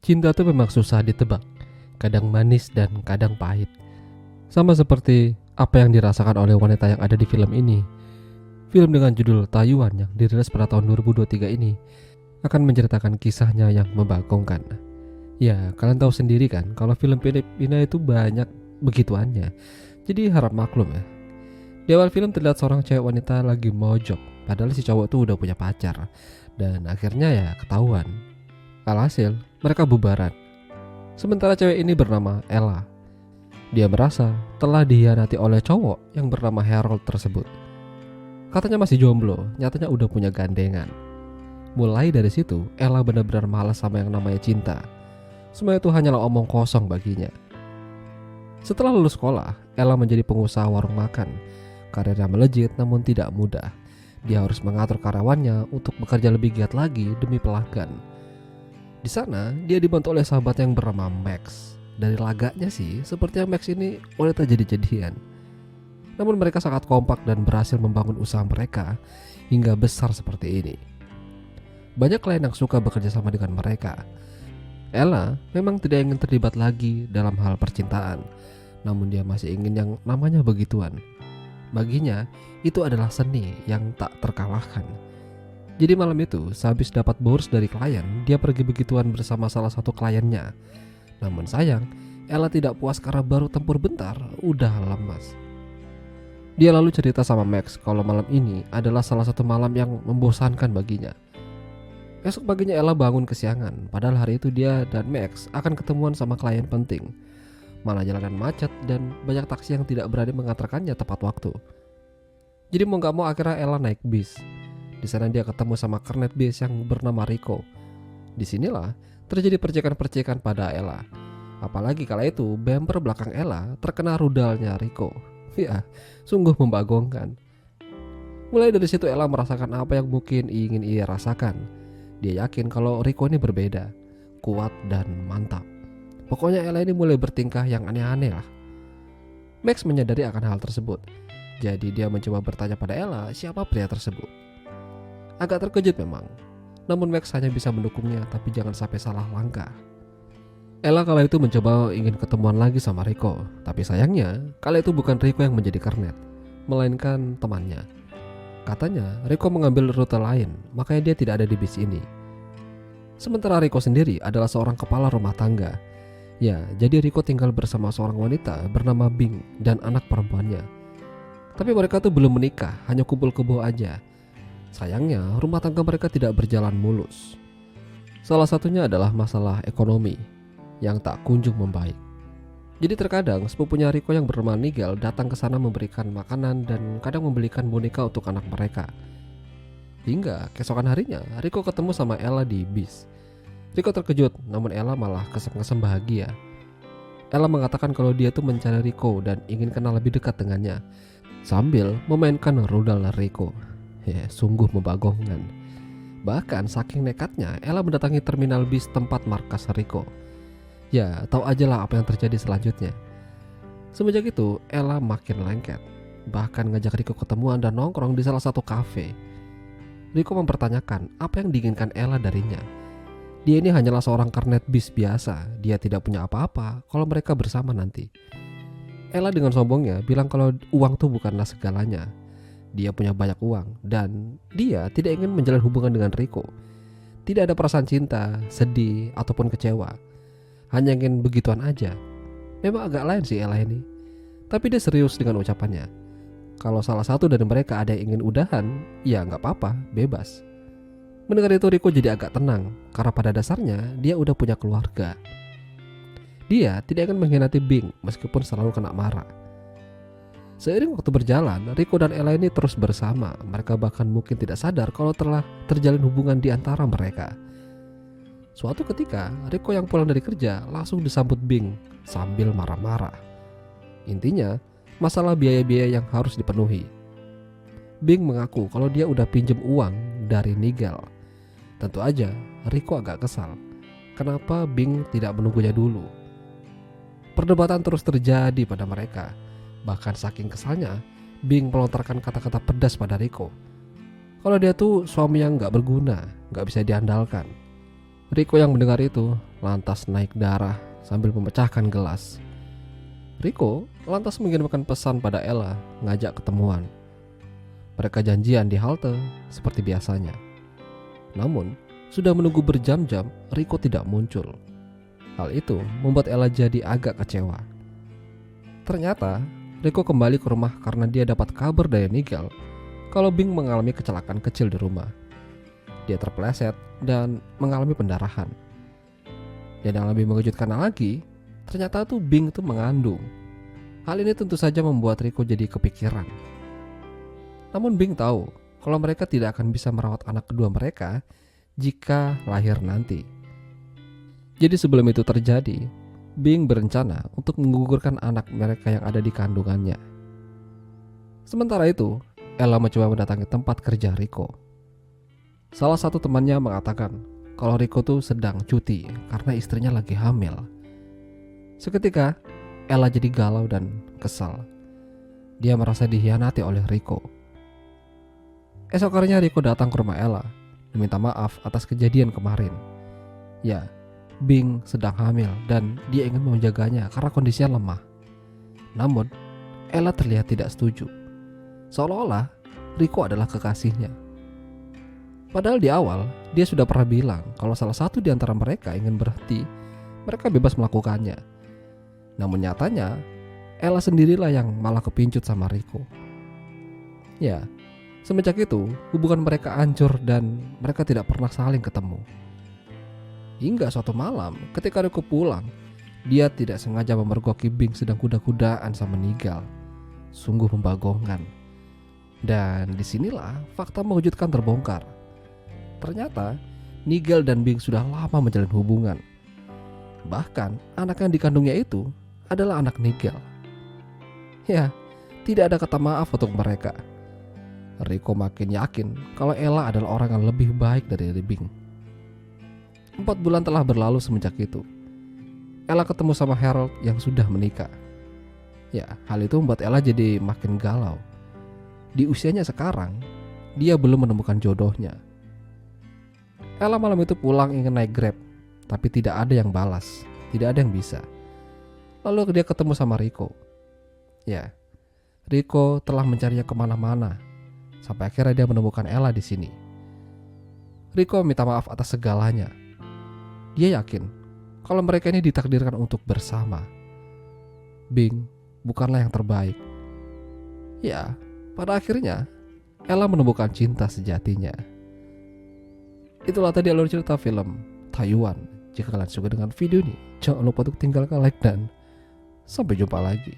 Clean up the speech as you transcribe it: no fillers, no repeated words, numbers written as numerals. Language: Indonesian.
Cinta tuh memang susah ditebak, kadang manis dan kadang pahit. Sama seperti apa yang dirasakan oleh wanita yang ada di film ini. Film dengan judul Tayuan yang dirilis pada tahun 2023 ini akan menceritakan kisahnya yang membagongkan. Ya, kalian tahu sendiri kan kalau film Filipina itu banyak begituannya. Jadi harap maklum ya. Di awal film terlihat seorang cewek wanita lagi mojok, padahal si cowok tuh udah punya pacar. Dan akhirnya ya ketahuan. Alhasil, mereka bubaran. Sementara cewek ini bernama Ella. Dia merasa telah dihianati oleh cowok yang bernama Harold tersebut. Katanya masih jomblo, nyatanya udah punya gandengan. Mulai dari situ, Ella benar-benar malas sama yang namanya cinta. Semua itu hanyalah omong kosong baginya. Setelah lulus sekolah, Ella menjadi pengusaha warung makan. Karirnya melejit namun tidak mudah. Dia harus mengatur karyawannya untuk bekerja lebih giat lagi demi pelanggan. Di sana, dia dibantu oleh sahabat yang bernama Max. Dari lagaknya sih, sepertinya Max ini wanita jadi-jadian. Namun mereka sangat kompak dan berhasil membangun usaha mereka hingga besar seperti ini. Banyak klien yang suka bekerja sama dengan mereka. Ella memang tidak ingin terlibat lagi dalam hal percintaan, namun dia masih ingin yang namanya begituan. Baginya, itu adalah seni yang tak terkalahkan. Jadi malam itu, sehabis dapat bonus dari klien, dia pergi begituan bersama salah satu kliennya. Namun sayang, Ella tidak puas karena baru tempur bentar, udah lemas. Dia lalu cerita sama Max kalau malam ini adalah salah satu malam yang membosankan baginya. Esok paginya Ella bangun kesiangan, padahal hari itu dia dan Max akan ketemuan sama klien penting. Malah jalanan macet dan banyak taksi yang tidak berani mengantarkannya tepat waktu. Jadi mau gak mau akhirnya Ella naik bis. Di sana dia ketemu sama kernet bis yang bernama Rico. Disinilah terjadi percikan-percikan pada Ella. Apalagi kala itu bumper belakang Ella terkena rudalnya Rico. Ya, sungguh membagongkan. Mulai dari situ Ella merasakan apa yang mungkin ingin ia rasakan. Dia yakin kalau Rico ini berbeda, kuat dan mantap. Pokoknya Ella ini mulai bertingkah yang aneh-aneh lah. Max menyadari akan hal tersebut. Jadi dia mencoba bertanya pada Ella siapa pria tersebut. Agak terkejut memang. Namun Max hanya bisa mendukungnya, tapi jangan sampai salah langkah. Ella kala itu mencoba ingin ketemuan lagi sama Rico, tapi sayangnya kala itu bukan Rico yang menjadi kernet, melainkan temannya. Katanya Rico mengambil rute lain, makanya dia tidak ada di bis ini. Sementara Rico sendiri adalah seorang kepala rumah tangga. Ya, jadi Rico tinggal bersama seorang wanita bernama Bing dan anak perempuannya. Tapi mereka tuh belum menikah, hanya kumpul kebo aja. Sayangnya rumah tangga mereka tidak berjalan mulus. Salah satunya adalah masalah ekonomi yang tak kunjung membaik. Jadi terkadang sepupunya Rico yang bernama Nigel datang ke sana memberikan makanan dan kadang membelikan boneka untuk anak mereka. Hingga keesokan harinya Rico ketemu sama Ella di bis. Rico terkejut, namun Ella malah kesem-kesem bahagia. Ella mengatakan kalau dia tuh mencari Rico dan ingin kenal lebih dekat dengannya, sambil memainkan rudal Rico. Ya, sungguh membagongkan. Bahkan saking nekatnya, Ella mendatangi terminal bis tempat markas Rico. Ya, tahu aja lah apa yang terjadi selanjutnya. Semenjak itu, Ella makin lengket. Bahkan ngajak Rico ketemuan dan nongkrong di salah satu kafe. Rico mempertanyakan apa yang diinginkan Ella darinya. Dia ini hanyalah seorang kernet bis biasa. Dia tidak punya apa-apa kalau mereka bersama nanti. Ella dengan sombongnya bilang kalau uang tuh bukanlah segalanya. Dia punya banyak uang dan dia tidak ingin menjalin hubungan dengan Rico. Tidak ada perasaan cinta, sedih, ataupun kecewa. Hanya ingin begituan aja. Memang agak lain sih Ella ini. Tapi dia serius dengan ucapannya. Kalau salah satu dari mereka ada yang ingin udahan, ya gak apa-apa, bebas. Mendengar itu Rico jadi agak tenang, karena pada dasarnya dia udah punya keluarga. Dia tidak ingin mengkhianati Bing meskipun selalu kena marah. Seiring waktu berjalan, Rico dan Ella ini terus bersama. Mereka bahkan mungkin tidak sadar kalau telah terjalin hubungan di antara mereka. Suatu ketika, Rico yang pulang dari kerja langsung disambut Bing sambil marah-marah. Intinya, masalah biaya-biaya yang harus dipenuhi. Bing mengaku kalau dia udah pinjem uang dari Nigel. Tentu aja, Rico agak kesal. Kenapa Bing tidak menunggunya dulu? Perdebatan terus terjadi pada mereka. Bahkan saking kesalnya, Bing melontarkan kata-kata pedas pada Rico. Kalau dia tuh suami yang gak berguna, gak bisa diandalkan. Rico yang mendengar itu lantas naik darah sambil memecahkan gelas. Rico lantas mengirimkan pesan pada Ella ngajak ketemuan. Mereka janjian di halte seperti biasanya. Namun, sudah menunggu berjam-jam, Rico tidak muncul. Hal itu membuat Ella jadi agak kecewa. Ternyata, Rico kembali ke rumah karena dia dapat kabar dari Nigel kalau Bing mengalami kecelakaan kecil di rumah. Dia terpeleset dan mengalami pendarahan. Dan yang lebih mengejutkan lagi, ternyata tuh Bing tuh mengandung. Hal ini tentu saja membuat Rico jadi kepikiran. Namun Bing tahu kalau mereka tidak akan bisa merawat anak kedua mereka jika lahir nanti. Jadi sebelum itu terjadi, Bing berencana untuk menggugurkan anak mereka yang ada di kandungannya. Sementara itu, Ella mencoba mendatangi tempat kerja Rico. Salah satu temannya mengatakan kalau Rico tuh sedang cuti karena istrinya lagi hamil. Seketika, Ella jadi galau dan kesal. Dia merasa dihianati oleh Rico. Esok harinya Rico datang ke rumah Ella dan minta maaf atas kejadian kemarin. Ya, Bing sedang hamil dan dia ingin menjaganya karena kondisinya lemah. Namun, Ella terlihat tidak setuju. Seolah-olah Rico adalah kekasihnya. Padahal di awal, dia sudah pernah bilang kalau salah satu di antara mereka ingin berhenti, mereka bebas melakukannya. Namun nyatanya, Ella sendirilah yang malah kepincut sama Rico. Ya, semenjak itu, hubungan mereka hancur dan mereka tidak pernah saling ketemu. Hingga suatu malam, ketika Rico pulang, dia tidak sengaja memergoki Bing sedang kuda-kudaan sama Nigel. Sungguh membagongkan. Dan disinilah fakta mengejutkan terbongkar. Ternyata Nigel dan Bing sudah lama menjalin hubungan. Bahkan anak yang dikandungnya itu adalah anak Nigel. Ya, tidak ada kata maaf untuk mereka. Rico makin yakin kalau Ella adalah orang yang lebih baik dari Bing. 4 bulan telah berlalu semenjak itu. Ella ketemu sama Harold yang sudah menikah. Ya, hal itu membuat Ella jadi makin galau. Di usianya sekarang, dia belum menemukan jodohnya. Ella malam itu pulang ingin naik Grab, tapi tidak ada yang balas, tidak ada yang bisa. Lalu dia ketemu sama Rico. Ya, Rico telah mencarinya kemana-mana, sampai akhirnya dia menemukan Ella di sini. Rico minta maaf atas segalanya. Dia yakin kalau mereka ini ditakdirkan untuk bersama. Bing bukanlah yang terbaik. Ya, pada akhirnya Ella menemukan cinta sejatinya. Itulah tadi alur cerita film Taiwan. Jika kalian suka dengan video ini, jangan lupa untuk tinggalkan like dan sampai jumpa lagi.